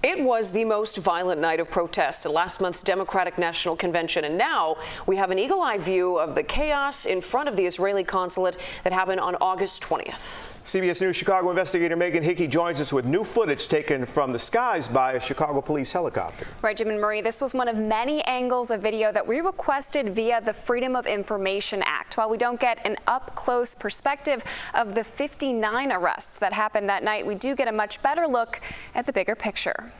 It was the most violent night of protests at last month's Democratic National Convention, and now we have an eagle-eye view of the chaos in front of the Israeli Consulate that happened on August 20th. CBS News Chicago investigator Hickey joins us with new footage taken from the skies by a Chicago police helicopter. Right, Jim and Marie, this was one of many angles of video that we requested via the Freedom of Information Act. While we don't get an up-close perspective of the 59 arrests that happened that night, we do get a much better look at the bigger picture.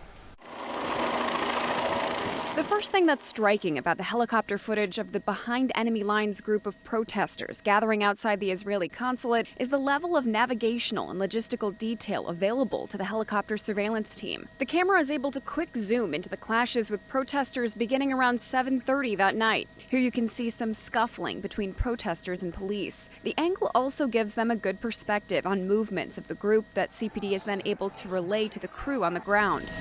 The first thing that's striking about the helicopter footage of the behind enemy lines group of protesters gathering outside the Israeli consulate is the level of navigational and logistical detail available to the helicopter surveillance team. The camera is able to quick zoom into the clashes with protesters beginning around 7:30 that night. Here you can see some scuffling between protesters and police. The angle also gives them a good perspective on movements of the group that CPD is then able to relay to the crew on the ground.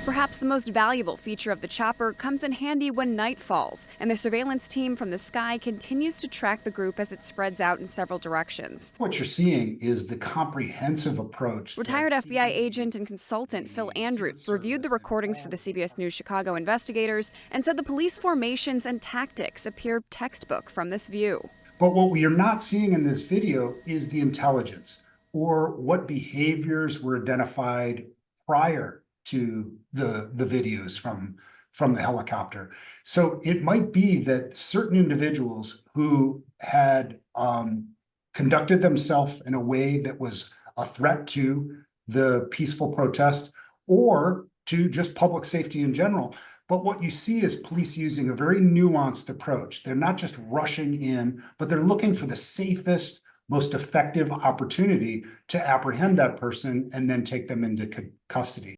Perhaps the most valuable feature of the chopper comes in handy when night falls, and the surveillance team from the sky continues to track the group as it spreads out in several directions. What you're seeing is the comprehensive approach. Retired FBI agent and consultant Phil Andrews reviewed the recordings for the CBS News Chicago investigators and said the police formations and tactics appear textbook from this view. But what we are not seeing in this video is the intelligence or what behaviors were identified prior to the videos from the helicopter. So it might be that certain individuals who had conducted themselves in a way that was a threat to the peaceful protest or to just public safety in general. But what you see is police using a very nuanced approach. They're not just rushing in, but they're looking for the safest, most effective opportunity to apprehend that person and then take them into custody.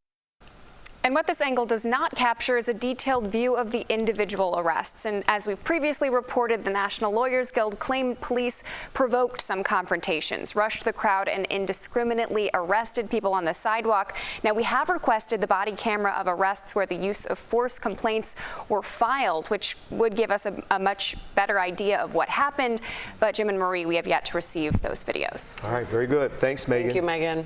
And what this angle does not capture is a detailed view of the individual arrests. And as we've previously reported, the National Lawyers Guild claimed police provoked some confrontations, rushed the crowd, and indiscriminately arrested people on the sidewalk. Now, we have requested the body camera of arrests where the use of force complaints were filed, which would give us a much better idea of what happened. But Jim and Marie, we have yet to receive those videos. All right, very good. Thanks, Megan. Thank you, Megan.